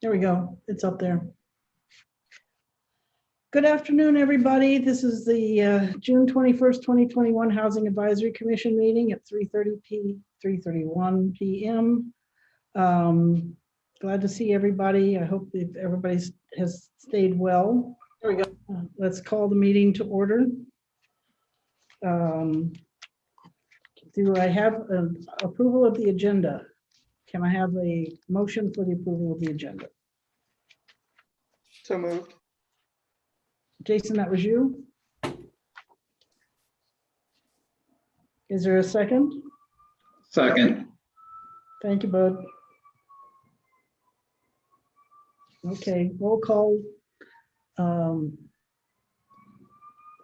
There we go. It's up there. Good afternoon, everybody. This is the June 21st, 2021 Housing Advisory Commission meeting at 3:31 p.m. Glad to see everybody. I hope that everybody has stayed well. There we go. Let's call the meeting to order. Do I have an approval of the agenda? Can I have a motion for the approval of the agenda? So moved. Jason, that was you? Is there a second? Second. Thank you, Bud. Okay, roll call.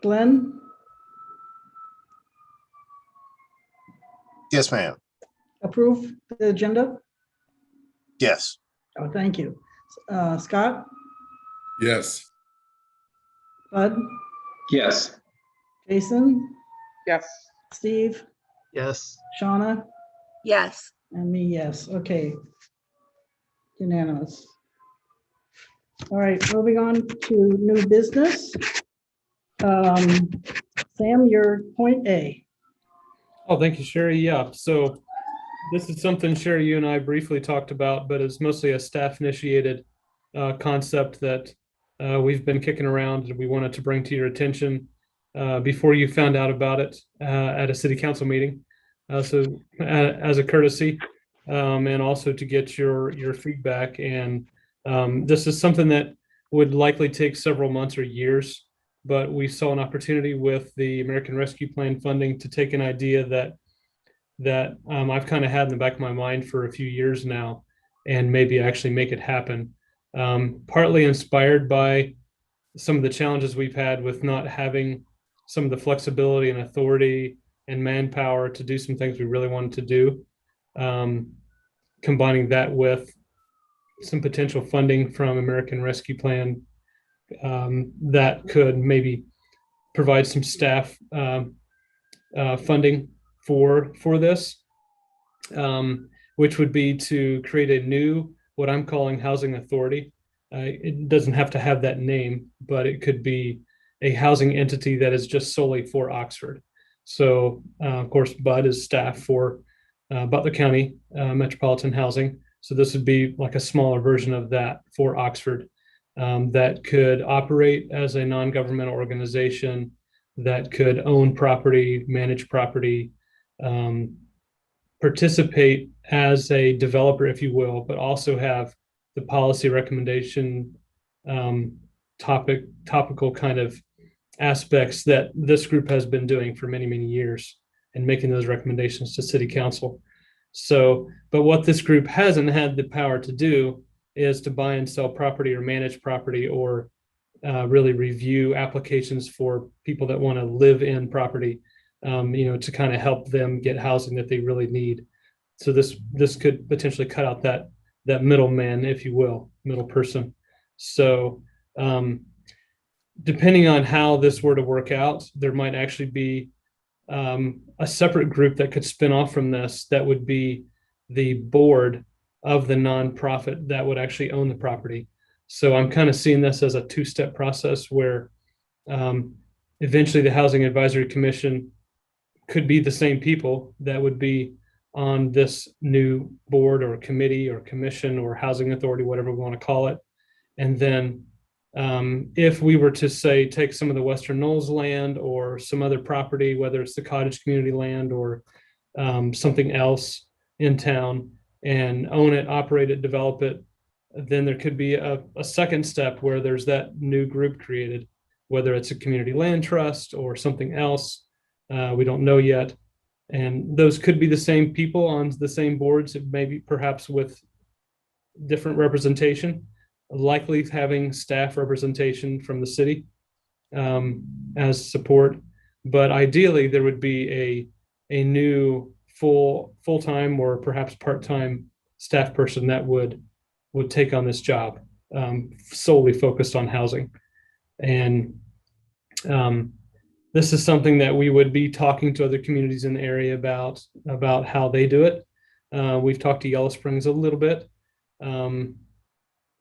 Glenn, Yes, ma'am. approve the agenda? Yes. Oh, thank you. Scott, Yes. Bud, Yes. Jason, Yes. Steve, Yes. Shauna, Yes. and me, yes. Okay. Unanimous. All right, moving on to new business. Sam, you're point A. Oh, thank you, Sherry. Yeah, so this is something, Sherry, you and I briefly talked about, but it's mostly a staff-initiated concept that we've been kicking around and we wanted to bring to your attention before you found out about it at a city council meeting. So as a courtesy and also to get your feedback. And this is something that would likely take several months or years, but we saw an opportunity with the American Rescue Plan funding to take an idea that I've kind of had in the back of my mind for a few years now and maybe actually make it happen. Partly inspired by some of the challenges we've had with not having some of the flexibility and authority and manpower to do some things we really wanted to do. Combining that with some potential funding from American Rescue Plan that could maybe provide some staff funding for this, which would be to create a new, what I'm calling housing authority. It doesn't have to have that name, but it could be a housing entity that is just solely for Oxford. So, of course, Bud is staff for Butler County Metropolitan Housing. So this would be like a smaller version of that for Oxford that could operate as a non-governmental organization, that could own property, manage property, participate as a developer, if you will, but also have the policy recommendation topical kind of aspects that this group has been doing for many, many years and making those recommendations to city council. So, but what this group hasn't had the power to do is to buy and sell property or manage property or really review applications for people that want to live in property, to kind of help them get housing that they really need. So this could potentially cut out that middleman, if you will, middle person. So depending on how this were to work out, there might actually be a separate group that could spin off from this that would be the board of the nonprofit that would actually own the property. So I'm kind of seeing this as a two-step process where eventually the Housing Advisory Commission could be the same people that would be on this new board or committee or commission or housing authority, whatever we want to call it. And then if we were to say, take some of the Western Knolls land or some other property, whether it's the cottage community land or something else in town and own it, operate it, develop it, then there could be a second step where there's that new group created, whether it's a community land trust or something else. We don't know yet. And those could be the same people on the same boards, maybe perhaps with different representation, likely having staff representation from the city as support. But ideally, there would be a new full-time or perhaps part-time staff person that would take on this job, solely focused on housing. And this is something that we would be talking to other communities in the area about how they do it. We've talked to Yellow Springs a little bit.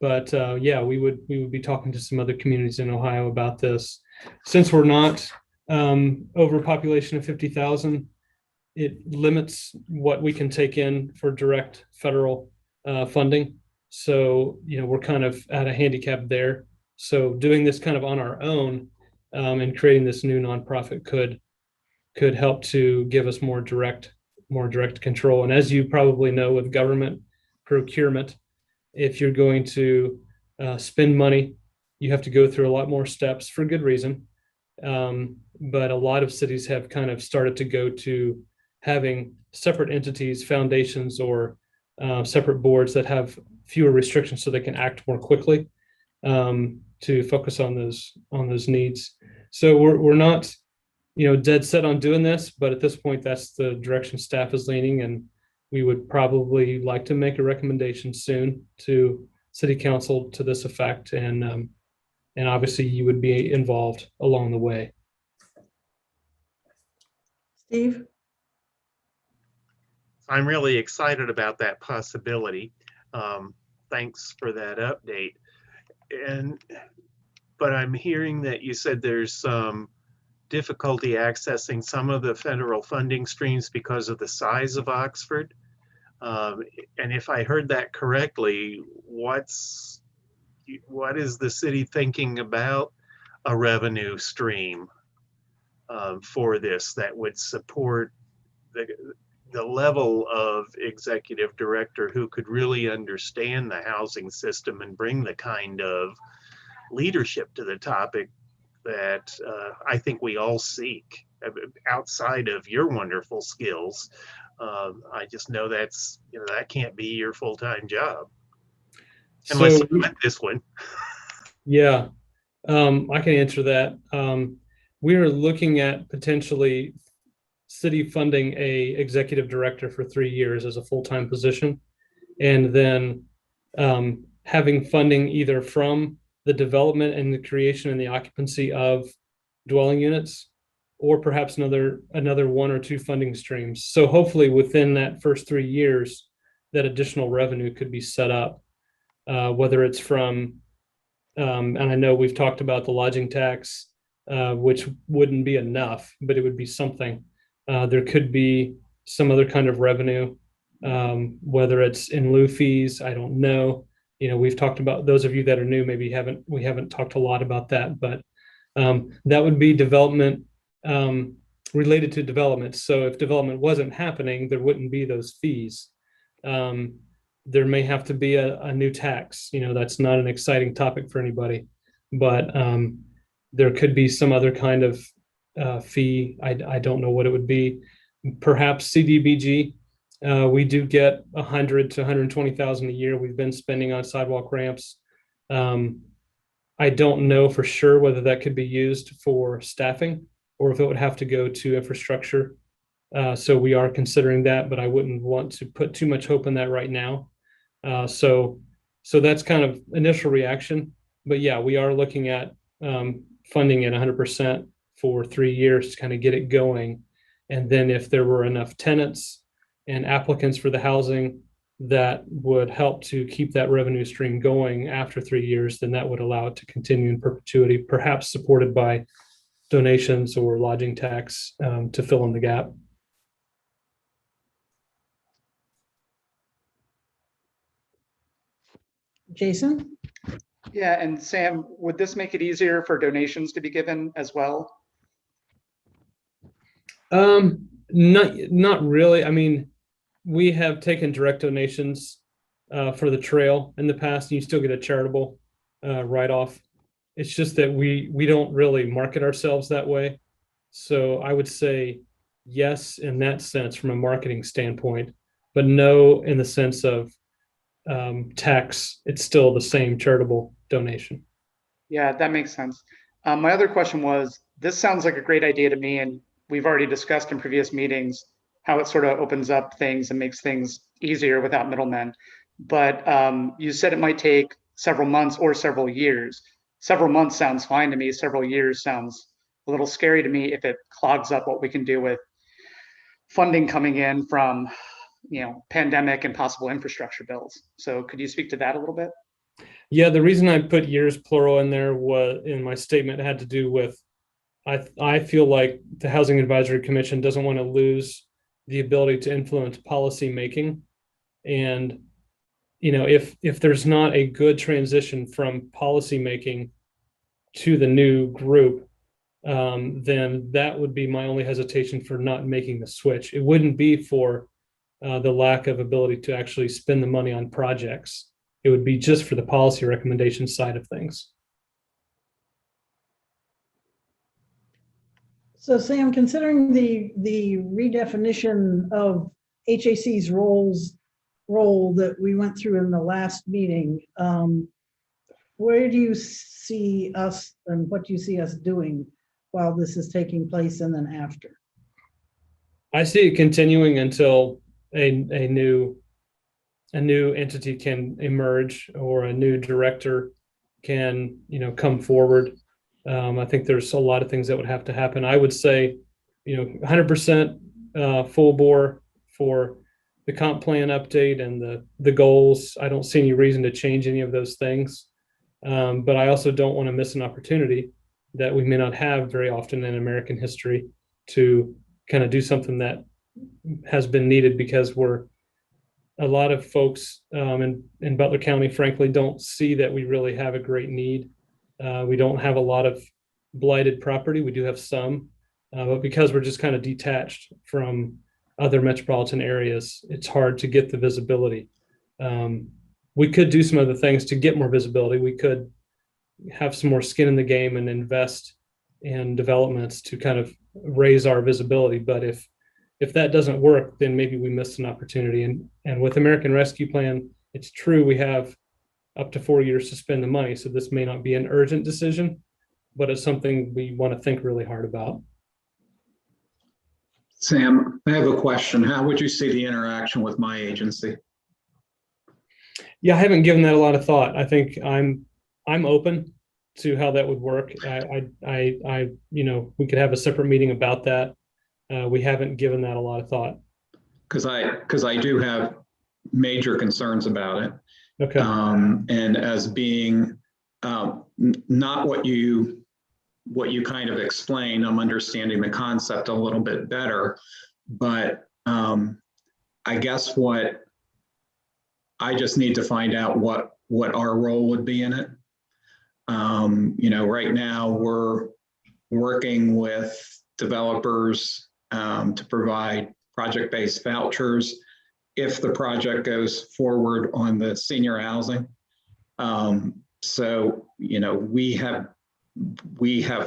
But yeah, we would be talking to some other communities in Ohio about this. Since we're not overpopulation of 50,000, it limits what we can take in for direct federal funding. So, we're kind of at a handicap there. So doing this kind of on our own and creating this new nonprofit could help to give us more direct control. And as you probably know, with government procurement, if you're going to spend money, you have to go through a lot more steps for good reason. But a lot of cities have kind of started to go to having separate entities, foundations, or separate boards that have fewer restrictions so they can act more quickly to focus on those needs. So we're not dead set on doing this, but at this point, that's the direction staff is leaning, and we would probably like to make a recommendation soon to city council to this effect, and obviously you would be involved along the way. Steve? I'm really excited about that possibility. Thanks for that update. But I'm hearing that you said there's some difficulty accessing some of the federal funding streams because of the size of Oxford. And if I heard that correctly, what is the city thinking about a revenue stream for this that would support the level of executive director who could really understand the housing system and bring the kind of leadership to the topic that I think we all seek outside of your wonderful skills. I just know that can't be your full-time job unless So you went this one. yeah, I can answer that. We are looking at potentially city funding a executive director for 3 years as a full-time position, and then having funding either from the development and the creation and the occupancy of dwelling units, or perhaps another 1 or 2 funding streams. So hopefully within that first 3 years, that additional revenue could be set up, whether it's from, and I know we've talked about the lodging tax, which wouldn't be enough, but it would be something. There could be some other kind of revenue, whether it's in lieu fees, I don't know. We've talked about, those of you that are new, maybe we haven't talked a lot about that, but that would be development related to development. So if development wasn't happening, there wouldn't be those fees. There may have to be a new tax. That's not an exciting topic for anybody, but there could be some other kind of fee. I don't know what it would be. Perhaps CDBG. We do get 100 to 120,000 a year. We've been spending on sidewalk ramps. I don't know for sure whether that could be used for staffing or if it would have to go to infrastructure. So we are considering that, but I wouldn't want to put too much hope in that right now. So that's kind of initial reaction. But yeah, we are looking at funding it 100% for 3 years to kind of get it going. And then if there were enough tenants and applicants for the housing that would help to keep that revenue stream going after 3 years, then that would allow it to continue in perpetuity, perhaps supported by donations or lodging tax to fill in the gap. Jason? Yeah, and Sam, would this make it easier for donations to be given as well? Not really. I mean, we have taken direct donations for the trail in the past, and you still get a charitable write-off. It's just that we don't really market ourselves that way. So I would say yes in that sense from a marketing standpoint, but no in the sense of tax. It's still the same charitable donation. Yeah, that makes sense. My other question was, this sounds like a great idea to me, and we've already discussed in previous meetings how it sort of opens up things and makes things easier without middlemen. But you said it might take several months or several years. Several months sounds fine to me. Several years sounds a little scary to me if it clogs up what we can do with funding coming in from, pandemic and possible infrastructure bills. So could you speak to that a little bit? Yeah, the reason I put years plural in there was in my statement had to do with I feel like the Housing Advisory Commission doesn't want to lose the ability to influence policy making. And if there's not a good transition from policy making to the new group, then that would be my only hesitation for not making the switch. It wouldn't be for the lack of ability to actually spend the money on projects. It would be just for the policy recommendation side of things. So Sam, considering the redefinition of HAC's role that we went through in the last meeting, where do you see us and what do you see us doing while this is taking place and then after? I see it continuing until a new entity can emerge or a new director can come forward. I think there's a lot of things that would have to happen. I would say 100% full bore for the comp plan update and the goals. I don't see any reason to change any of those things, but I also don't want to miss an opportunity that we may not have very often in American history to kind of do something that has been needed, because a lot of folks in Butler County, frankly, don't see that we really have a great need. We don't have a lot of blighted property. We do have some, but because we're just kind of detached from other metropolitan areas, it's hard to get the visibility. We could do some other things to get more visibility. We could have some more skin in the game and invest in developments to kind of raise our visibility. But if that doesn't work, then maybe we missed an opportunity. And with American Rescue Plan, it's true we have up to 4 years to spend the money. So this may not be an urgent decision, but it's something we want to think really hard about. Sam, I have a question. How would you see the interaction with my agency? Yeah, I haven't given that a lot of thought. I think I'm open to how that would work. We could have a separate meeting about that. We haven't given that a lot of thought. Because I do have major concerns about it. Okay. And as being not what you kind of explain, I'm understanding the concept a little bit better, but I guess what I just need to find out what our role would be in it. Right now we're working with developers to provide project-based vouchers if the project goes forward on the senior housing. So, we have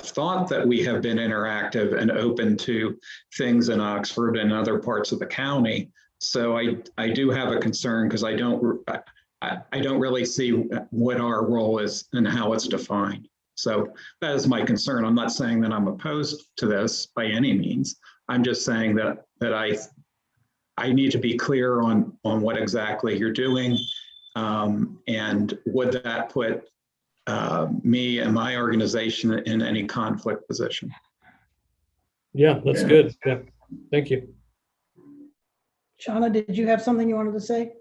thought that we have been interactive and open to things in Oxford and other parts of the county. So I do have a concern because I don't really see what our role is and how it's defined. So that is my concern. I'm not saying that I'm opposed to this by any means. I'm just saying that I need to be clear on what exactly you're doing, and would that put me and my organization in any conflict position? Yeah, that's good. Yeah, thank you. Shauna, did you have something you wanted to say?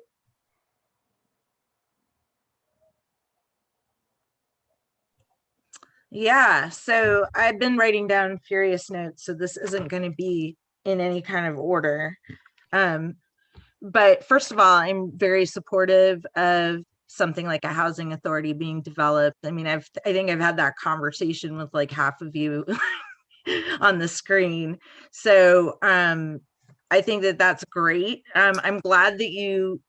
Yeah, so I've been writing down furious notes, so this isn't going to be in any kind of order. But first of all, I'm very supportive of something like a housing authority being developed. I mean, I think I've had that conversation with like half of you on the screen. So I think that that's great. I'm glad that you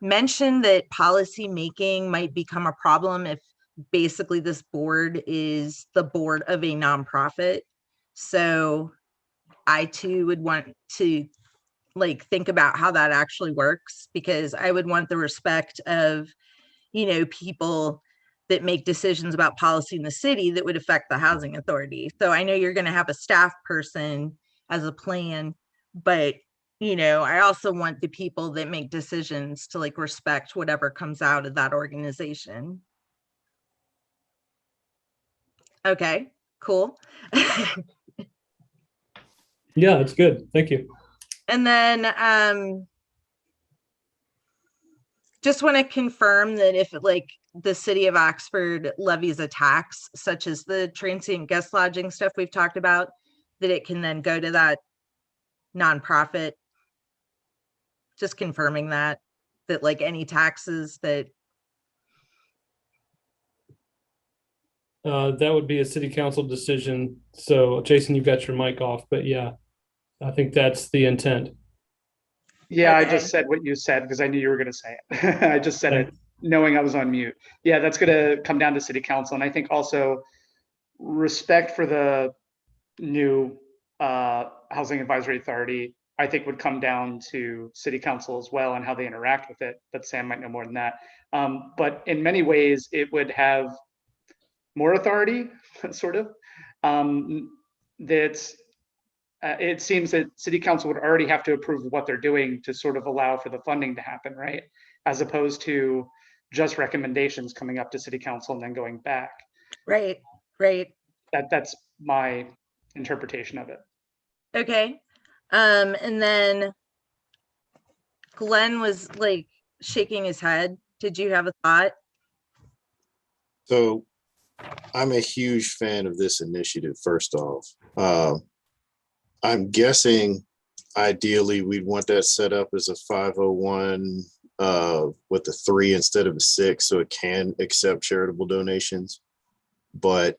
mentioned that policy making might become a problem if basically this board is the board of a nonprofit. So I too would want to think about how that actually works, because I would want the respect of, people that make decisions about policy in the city that would affect the housing authority. So I know you're going to have a staff person as a plan, but I also want the people that make decisions to respect whatever comes out of that organization. Okay, cool. Yeah, that's good. Thank you. And then just want to confirm that if like the city of Oxford levies a tax, such as the transient guest lodging stuff we've talked about, that it can then go to that nonprofit. Just confirming that like any taxes that. That would be a city council decision. So Jason, you've got your mic off, but yeah, I think that's the intent. Yeah, I Okay. just said what you said because I knew you were going to say it. I just said Okay. it knowing I was on mute. Yeah, that's going to come down to city council. And I think also respect for the new Housing Advisory Authority, I think would come down to city council as well and how they interact with it. But Sam might know more than that. But in many ways, it would have more authority, sort of. It seems that city council would already have to approve what they're doing to sort of allow for the funding to happen, right? As opposed to just recommendations coming up to city council and then going back. Right. That's my interpretation of it. Okay. And then Glenn was like shaking his head. Did you have a thought? So I'm a huge fan of this initiative, first off. I'm guessing ideally we'd want that set up as a 501 with a 3 instead of a 6, so it can accept charitable donations. But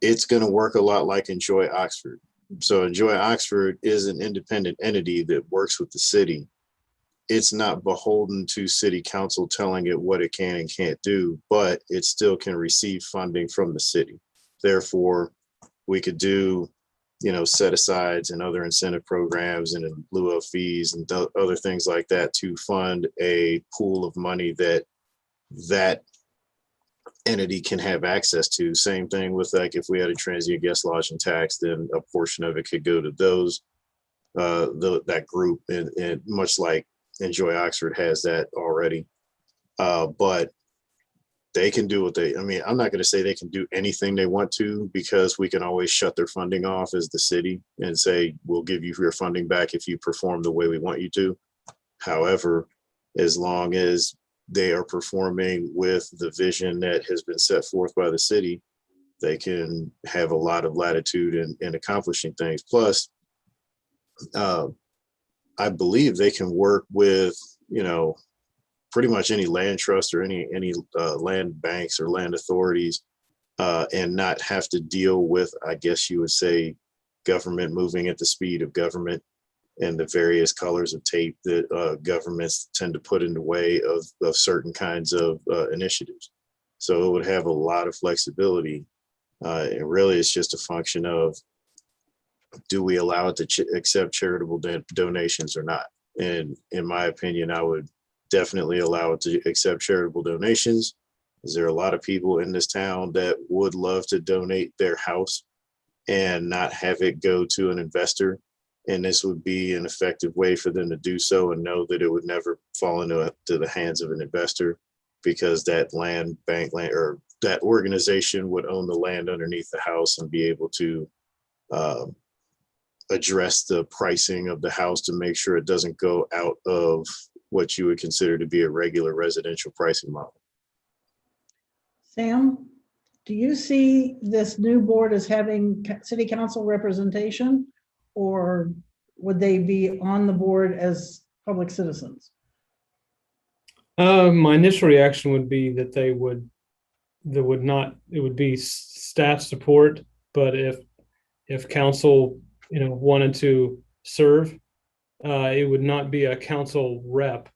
it's going to work a lot like Enjoy Oxford. So Enjoy Oxford is an independent entity that works with the city. It's not beholden to city council telling it what it can and can't do, but it still can receive funding from the city. Therefore, we could do, set asides and other incentive programs and in lieu of fees and other things like that to fund a pool of money that entity can have access to. Same thing with like if we had a transient guest lodging tax, then a portion of it could go to those that group, and much like Enjoy Oxford has that already. But they can do I'm not going to say they can do anything they want to, because we can always shut their funding off as the city and say, we'll give you your funding back if you perform the way we want you to. However, as long as they are performing with the vision that has been set forth by the city, they can have a lot of latitude in accomplishing things. Plus, I believe they can work with, pretty much any land trust or any land banks or land authorities, and not have to deal with, I guess you would say, government moving at the speed of government and the various colors of tape that governments tend to put in the way of certain kinds of initiatives. So it would have a lot of flexibility. And really, it's just a function of, do we allow it to accept charitable donations or not? And in my opinion, I would definitely allow it to accept charitable donations. Is there a lot of people in this town that would love to donate their house and not have it go to an investor? And this would be an effective way for them to do so and know that it would never fall into the hands of an investor, because that land bank or that organization would own the land underneath the house and be able to address the pricing of the house to make sure it doesn't go out of what you would consider to be a regular residential pricing model. Sam, do you see this new board as having city council representation, or would they be on the board as public citizens? My initial reaction would be that it would be staff support, but if council, wanted to serve, it would not be a council rep.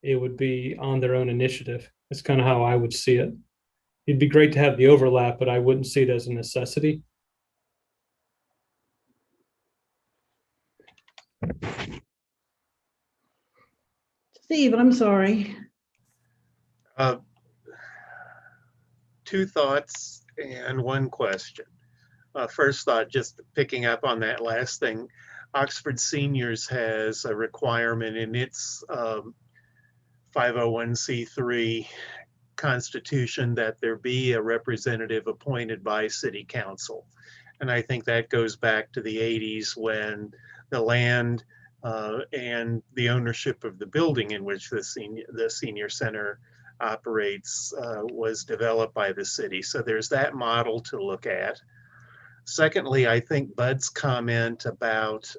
It would be on their own initiative. That's kind of how I would see it. It'd be great to have the overlap, but I wouldn't see it as a necessity. Steve, I'm sorry. Two thoughts and one question. First thought, just picking up on that last thing, Oxford Seniors has a requirement in its 501c3 constitution that there be a representative appointed by city council. And I think that goes back to the 80s when the land and the ownership of the building in which the senior center operates was developed by the city. So there's that model to look at. Secondly, I think Bud's comment about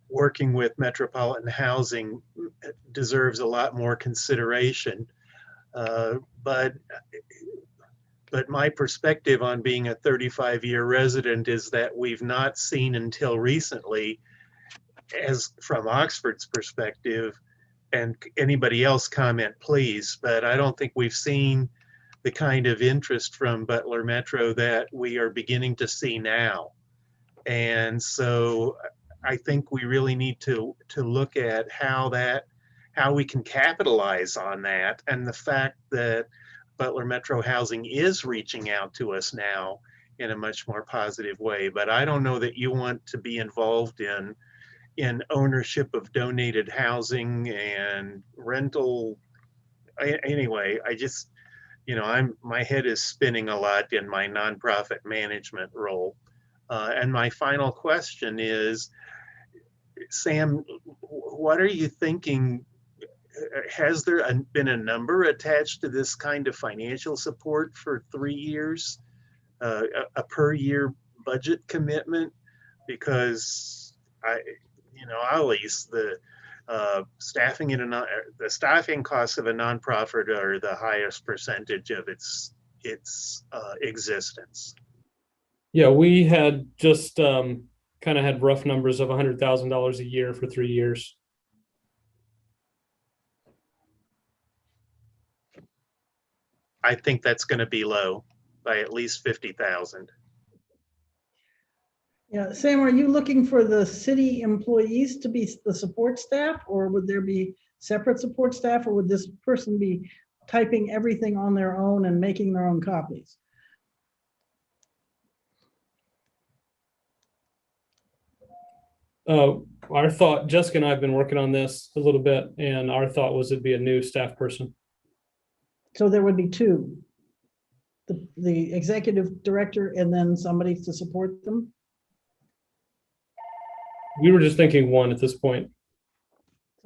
working with Metropolitan Housing deserves a lot more consideration. But my perspective on being a 35-year resident is that we've not seen until recently, as from Oxford's perspective, and anybody else comment please, but I don't think we've seen the kind of interest from Butler Metro that we are beginning to see now. And so I think we really need to look at how we can capitalize on that, and the fact that Butler Metro Housing is reaching out to us now in a much more positive way. But I don't know that you want to be involved in ownership of donated housing and rental. Anyway, I just, my head is spinning a lot in my nonprofit management role. And my final question is, Sam, what are you thinking? Has there been a number attached to this kind of financial support for 3 years, a per year budget commitment? Because always the staffing costs of a nonprofit are the highest percentage of its existence. Yeah, we had just kind of had rough numbers of $100,000 a year for 3 years. I think that's going to be low by at least 50,000. Yeah, Sam, are you looking for the city employees to be the support staff, or would there be separate support staff, or would this person be typing everything on their own and making their own copies? Our thought, Jessica and I have been working on this a little bit, and our thought was it'd be a new staff person. So there would be two, the executive director and then somebody to support them? We were just thinking one at this point.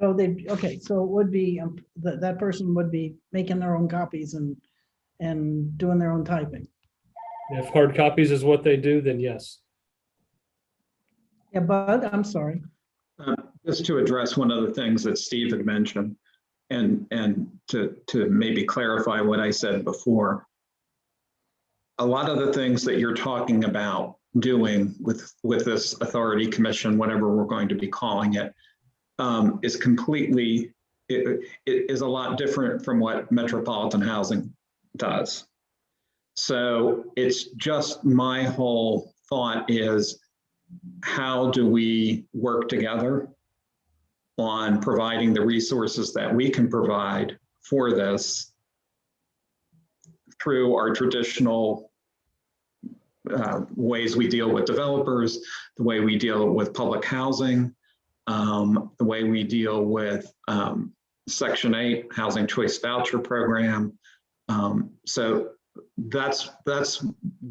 So okay, so it would be, that person would be making their own copies and doing their own typing. If hard copies is what they do, then yes. Yeah, Bud, I'm sorry. Just to address one of the things that Steve had mentioned, and to maybe clarify what I said before. A lot of the things that you're talking about doing with this authority commission, whatever we're going to be calling it, is completely, it is a lot different from what Metropolitan Housing does. So it's just, my whole thought is, how do we work together on providing the resources that we can provide for this through our traditional ways we deal with developers, the way we deal with public housing, the way we deal with Section 8 Housing Choice Voucher Program. So that's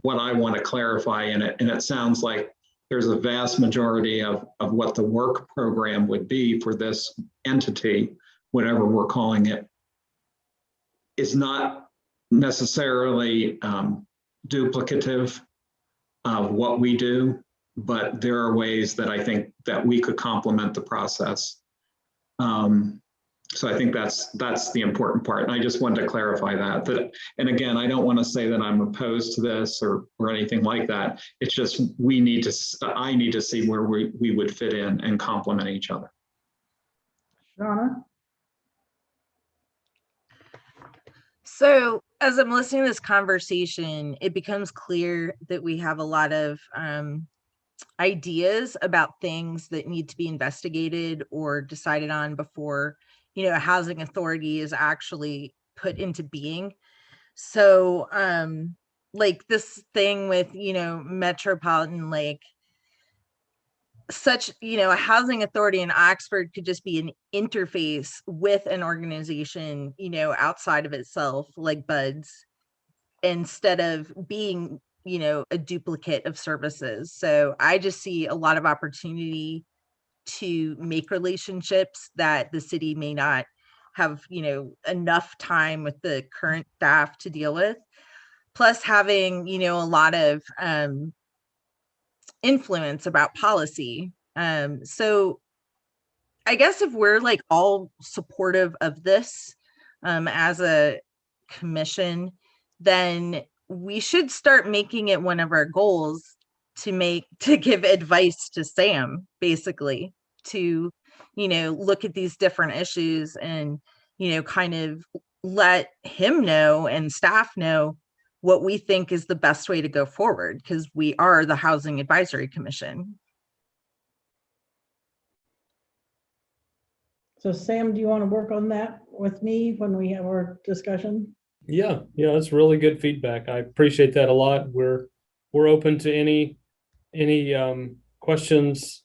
what I want to clarify in it. And it sounds like there's a vast majority of what the work program would be for this entity, whatever we're calling it, is not necessarily duplicative of what we do, but there are ways that I think that we could complement the process. So I think that's the important part. And I just wanted to clarify that. And again, I don't want to say that I'm opposed to this or anything like that. It's just, I need to see where we would fit in and complement each other. Shauna? So as I'm listening to this conversation, it becomes clear that we have a lot of ideas about things that need to be investigated or decided on before, a housing authority is actually put into being. So like this thing with, Metropolitan, like such, a housing authority in Oxford could just be an interface with an organization, outside of itself, like Bud's, instead of being, a duplicate of services. So I just see a lot of opportunity to make relationships that the city may not have, enough time with the current staff to deal with. Plus having, a lot of influence about policy. So I guess if we're like all supportive of this as a commission, then we should start making it one of our goals to give advice to Sam, basically, to, look at these different issues and, kind of let him know and staff know what we think is the best way to go forward, because we are the Housing Advisory Commission. So Sam, do you want to work on that with me when we have our discussion? Yeah, that's really good feedback. I appreciate that a lot. We're open to any questions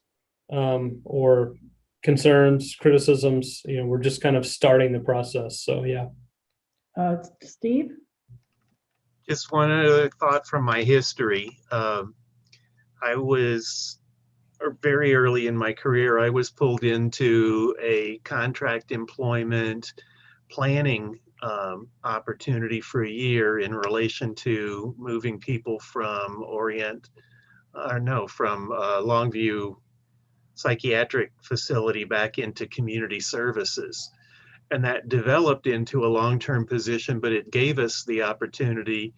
or concerns, criticisms. We're just kind of starting the process. So yeah. Steve? Just one other thought from my history. I was very early in my career, I was pulled into a contract employment planning opportunity for a year in relation to moving people from Longview psychiatric facility back into community services. And that developed into a long-term position, but it gave us the opportunity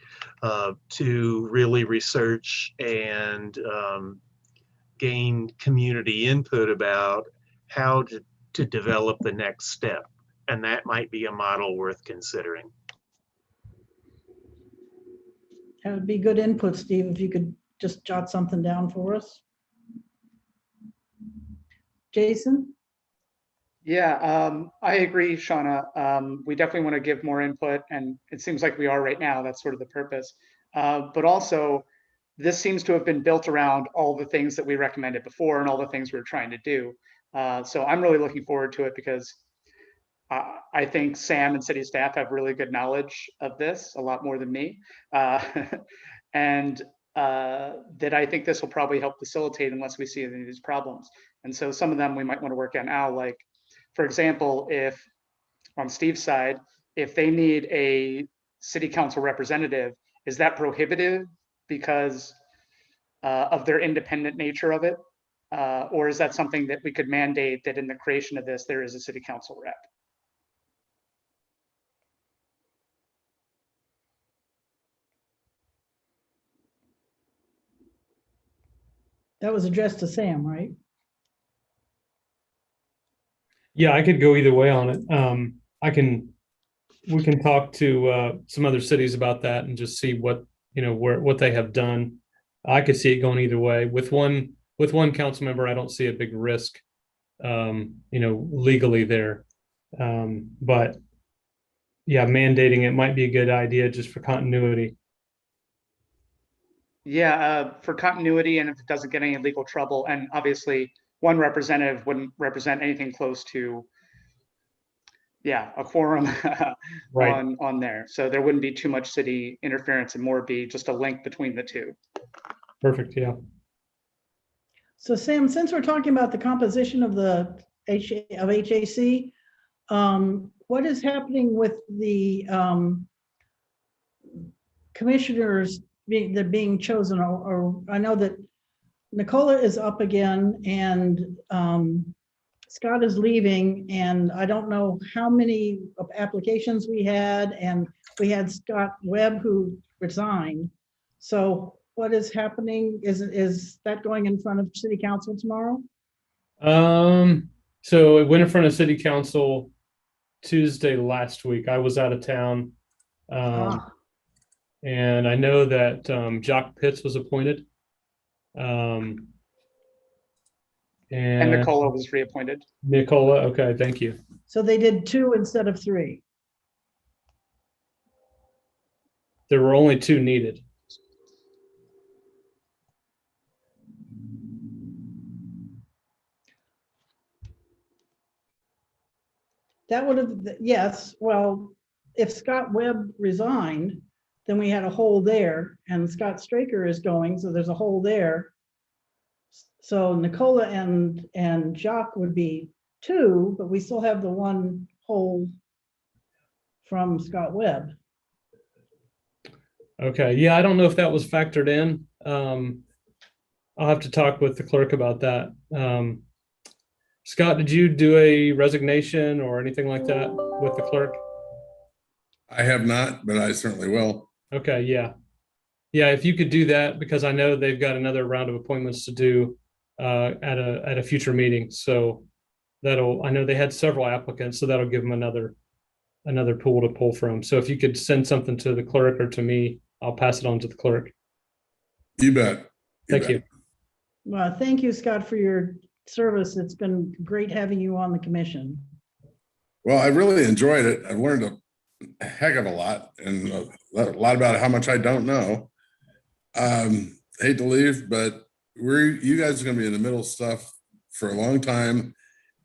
to really research and gain community input about how to develop the next step. And that might be a model worth considering. That would be good input, Steve, if you could just jot something down for us. Jason? Yeah, I agree, Shauna. We definitely want to give more input, and it seems like we are right now. That's sort of the purpose. But also, this seems to have been built around all the things that we recommended before and all the things we're trying to do. So I'm really looking forward to it, because I think Sam and city staff have really good knowledge of this, a lot more than me. And that I think this will probably help facilitate unless we see any of these problems. And so some of them we might want to work on now, like, for example, if on Steve's side, if they need a city council representative, is that prohibitive because of their independent nature of it? Or is that something that we could mandate that in the creation of this, there is a city council rep? That was addressed to Sam, right? Yeah, I could go either way on it. We can talk to some other cities about that and just see what what they have done. I could see it going either way. With one council member, I don't see a big risk, legally there. But yeah, mandating it might be a good idea just for continuity. Yeah, for continuity, and if it doesn't get any legal trouble, and obviously one representative wouldn't represent anything close to, a quorum Right. on there. So there wouldn't be too much city interference, and more be just a link between the two. Perfect. Yeah. So Sam, since we're talking about the composition of the HAC, what is happening with the commissioners being chosen? Or I know that Nicola is up again, and Scott is leaving, and I don't know how many applications we had, and we had Scott Webb who resigned. So what is happening? Is that going in front of city council tomorrow? So it went in front of city council Tuesday last week. I was out of town. And I know that Jock Pitts was appointed. And Nicola was reappointed. Nicola, okay, thank you. So they did 2 instead of 3. There were only 2 needed. That would have, yes, well, if Scott Webb resigned, then we had a hole there, and Scott Straker is going, so there's a hole there. So Nicola and Jacques would be 2, but we still have the 1 hole from Scott Webb. Okay, yeah, I don't know if that was factored in. I'll have to talk with the clerk about that. Scott, did you do a resignation or anything like that with the clerk? I have not, but I certainly will. Okay, yeah. Yeah, if you could do that, because I know they've got another round of appointments to do at a future meeting. So I know they had several applicants, so that'll give them another pool to pull from. So if you could send something to the clerk or to me, I'll pass it on to the clerk. You bet. Thank you. Well, thank you, Scott, for your service. It's been great having you on the commission. Well, I really enjoyed it. I've learned a heck of a lot and a lot about how much I don't know. Hate to leave, but you guys are going to be in the middle of stuff for a long time.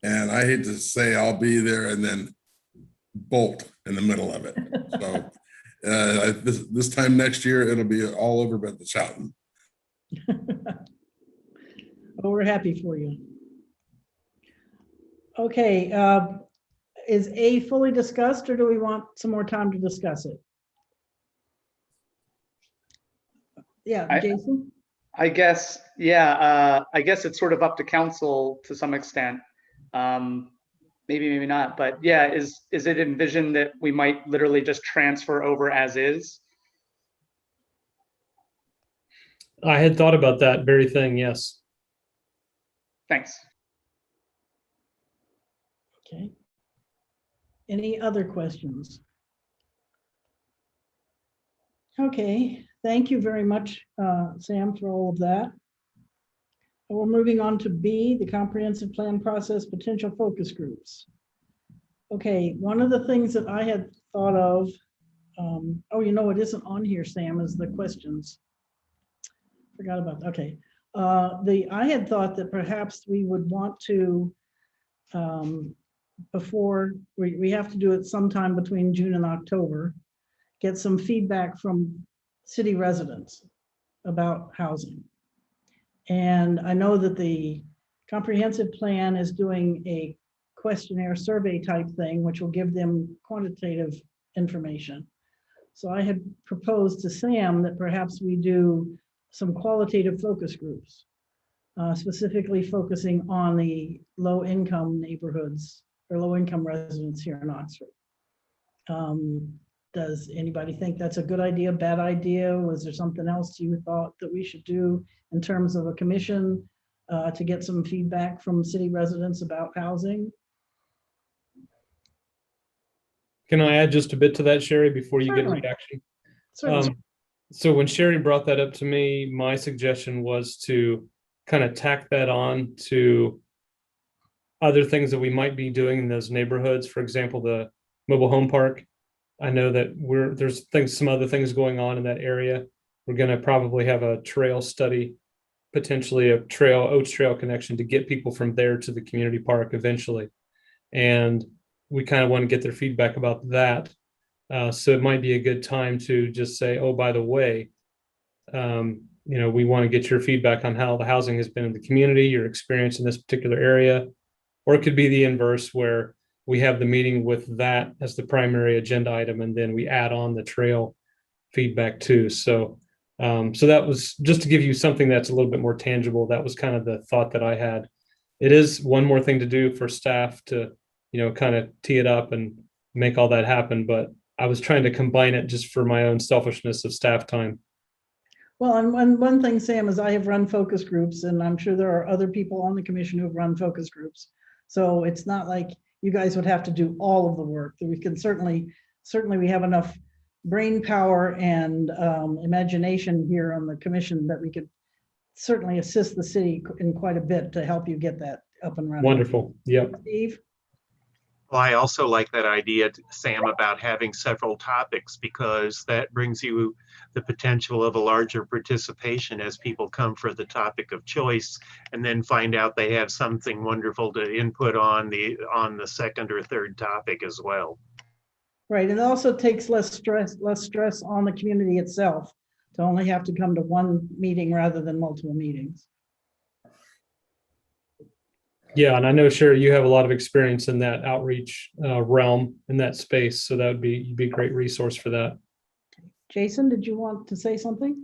And I hate to say I'll be there and then bolt in the middle of it. So this time next year, it'll be all over but the shouting. Well, we're happy for you. Okay, is A fully discussed, or do we want some more time to discuss it? Yeah, Jason? I guess, yeah, I guess it's sort of up to council to some extent. Maybe, maybe not, but yeah, is it envisioned that we might literally just transfer over as is? I had thought about that very thing, yes. Thanks. Okay. Any other questions? Okay, thank you very much, Sam, for all of that. We're moving on to B, the comprehensive plan process potential focus groups. Okay, one of the things that I had thought of, oh, you know, it isn't on here, Sam, is the questions. Forgot about that. Okay. I had thought that perhaps we would want to, before we have to do it sometime between June and October, get some feedback from city residents about housing. And I know that the comprehensive plan is doing a questionnaire survey type thing, which will give them quantitative information. So I had proposed to Sam that perhaps we do some qualitative focus groups, specifically focusing on the low-income neighborhoods or low-income residents here in Oxford. Does anybody think that's a good idea, bad idea? Was there something else you thought that we should do in terms of a commission to get some feedback from city residents about housing? Can I add just a bit to that, Sherry, before you Certainly. get a reaction? Certainly. So when Sherry brought that up to me, my suggestion was to kind of tack that on to other things that we might be doing in those neighborhoods. For example, the mobile home park. I know that there's some other things going on in that area. We're going to probably have a trail study, potentially a Oats Trail connection to get people from there to the community park eventually. And we kind of want to get their feedback about that. So it might be a good time to just say, oh, by the way, we want to get your feedback on how the housing has been in the community, your experience in this particular area. Or it could be the inverse, where we have the meeting with that as the primary agenda item, and then we add on the trail feedback too. So that was just to give you something that's a little bit more tangible. That was kind of the thought that I had. It is one more thing to do for staff to, kind of tee it up and make all that happen. But I was trying to combine it just for my own selfishness of staff time. Well, and one thing, Sam, is I have run focus groups, and I'm sure there are other people on the commission who have run focus groups. So it's not like you guys would have to do all of the work. We can certainly we have enough brain power and imagination here on the commission that we could certainly assist the city in quite a bit to help you get that up and running. Wonderful. Yep. Steve? Well, I also like that idea, Sam, about having several topics, because that brings you the potential of a larger participation as people come for the topic of choice and then find out they have something wonderful to input on the second or third topic as well. Right, and it also takes less stress on the community itself to only have to come to one meeting rather than multiple meetings. Yeah, and I know, Sherry, you have a lot of experience in that outreach realm in that space, so that would be, you'd be a great resource for that. Jason, did you want to say something?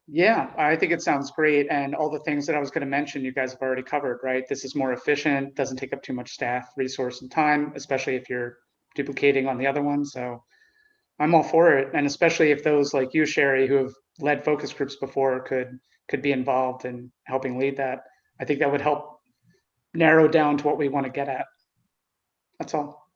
Yeah, I think it sounds great. And all the things that I was going to mention, you guys have already covered, right? This is more efficient, doesn't take up too much staff, resource, and time, especially if you're duplicating on the other one. So I'm all for it. And especially if those like you, Sherry, who have led focus groups before could be involved in helping lead that. I think that would help narrow down to what we want to get at. That's all.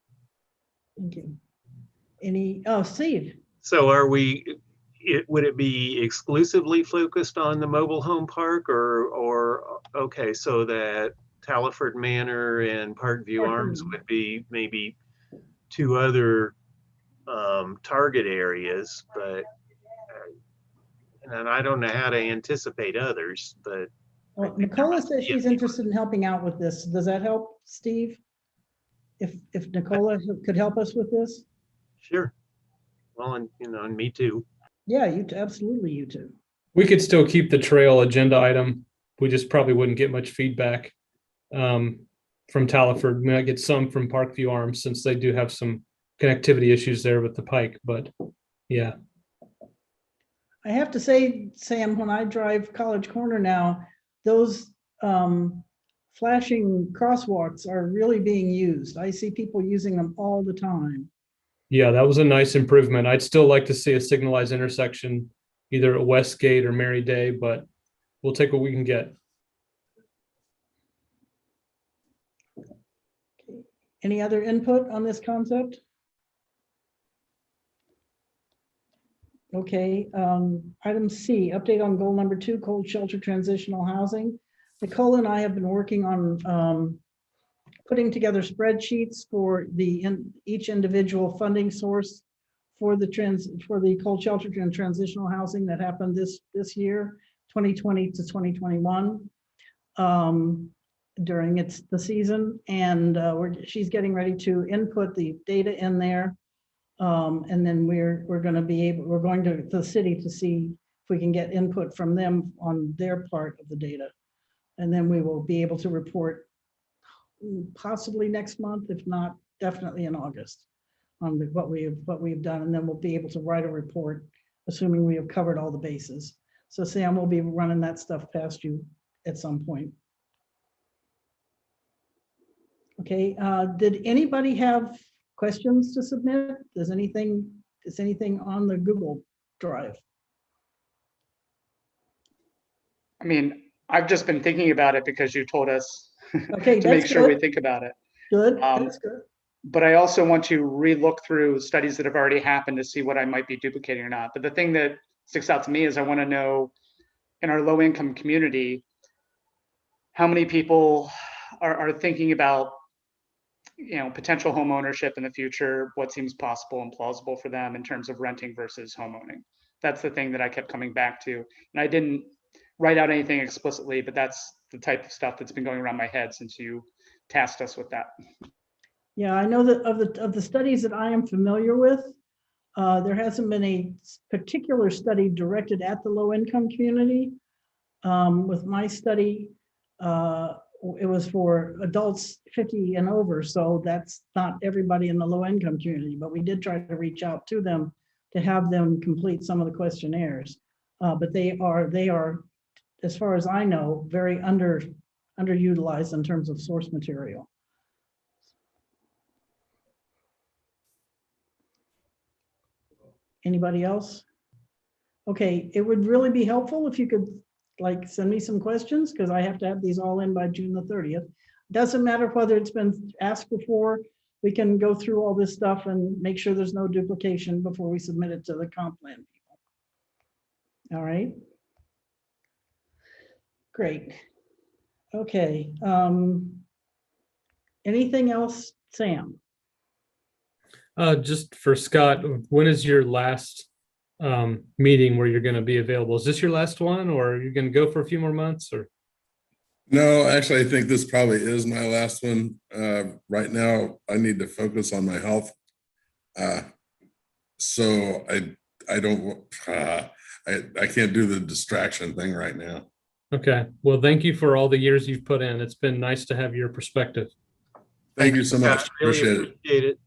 Thank you. Steve? So would it be exclusively focused on the mobile home park or okay, so that Taliford Manor and Parkview Arms would be maybe two other target areas, but and I don't know how to anticipate others, but Well, Nicola says she's interested in helping out with this. Does that help, Steve? If Nicola could help us with this? sure. Well, and me too. Yeah, absolutely, you too. We could still keep the trail agenda item. We just probably wouldn't get much feedback from Taliford. We might get some from Parkview Arms since they do have some connectivity issues there with the Pike, but yeah. I have to say, Sam, when I drive College Corner now, those flashing crosswalks are really being used. I see people using them all the time. Yeah, that was a nice improvement. I'd still like to see a signalized intersection, either at Westgate or Mary Day, but we'll take what we can get. Any other input on this concept? Okay, item C, update on goal number 2, cold shelter transitional housing. Nicole and I have been working on putting together spreadsheets for each individual funding source for the cold shelter and transitional housing that happened this year, 2020 to 2021, during the season, and she's getting ready to input the data in there. And then we're going to the city to see if we can get input from them on their part of the data. And then we will be able to report possibly next month, if not definitely in August, on what we've done. And then we'll be able to write a report, assuming we have covered all the bases. So Sam will be running that stuff past you at some point. Okay, did anybody have questions to submit? Is anything on the Google Drive? I mean, I've just been thinking about it because you told us Okay, to make sure we think about it. Good, that's good. But I also want to re-look through studies that have already happened to see what I might be duplicating or not. But the thing that sticks out to me is I want to know in our low income community, how many people are thinking about potential home ownership in the future, what seems possible and plausible for them in terms of renting versus home owning. That's the thing that I kept coming back to. And I didn't write out anything explicitly, but that's the type of stuff that's been going around my head since you tasked us with that. Yeah, I know that of the studies that I am familiar with, there hasn't been a particular study directed at the low income community. With my study, it was for adults 50 and over, so that's not everybody in the low income community, but we did try to reach out to them to have them complete some of the questionnaires. But they are, as far as I know, very underutilized in terms of source material. Anybody else? Okay, it would really be helpful if you could send me some questions, because I have to have these all in by June the 30th. Doesn't matter whether it's been asked before. We can go through all this stuff and make sure there's no duplication before we submit it to the comp plan people. All right. Great. Okay. Anything else, Sam? Just for Scott, when is your last meeting where you're going to be available? Is this your last one, or are you going to go for a few more months? Or No, actually, I think this probably is my last one. Right now, I need to focus on my health. So I don't, I can't do the distraction thing right now. Okay, well, thank you for all the years you've put in. It's been nice to have your perspective. Thank you so much. Scott. Really Appreciate it. appreciate it.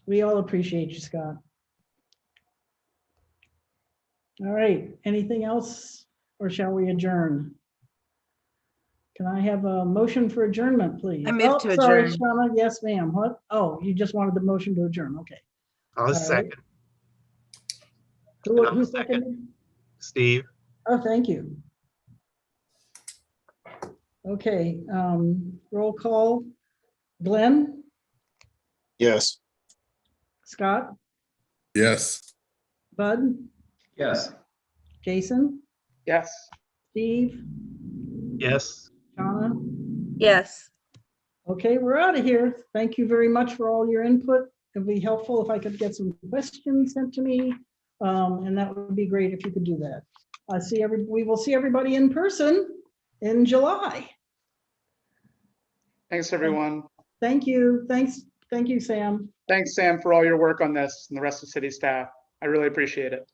We all appreciate you, Scott. All right, anything else, or shall we adjourn? Can I have a motion for adjournment, please? I move Oh, to sorry, adjourn. Shauna. Yes, ma'am. What? Oh, you just wanted the motion to adjourn. Okay. I'll right. second. Who, I'll who second. seconded? Steve, Oh, thank you. Okay, roll call. Glenn, Yes. Scott, Yes. Bud, Yes. Jason, Yes. Steve, yes. Shauna. Yes. Okay, we're out of here. Thank you very much for all your input. It'd be helpful if I could get some questions sent to me. And that would be great if you could do that. We will see everybody in person in July. Thanks, everyone. Thank you. Thank you, Sam. Thanks, Sam, for all your work on this and the rest of city staff. I really appreciate it.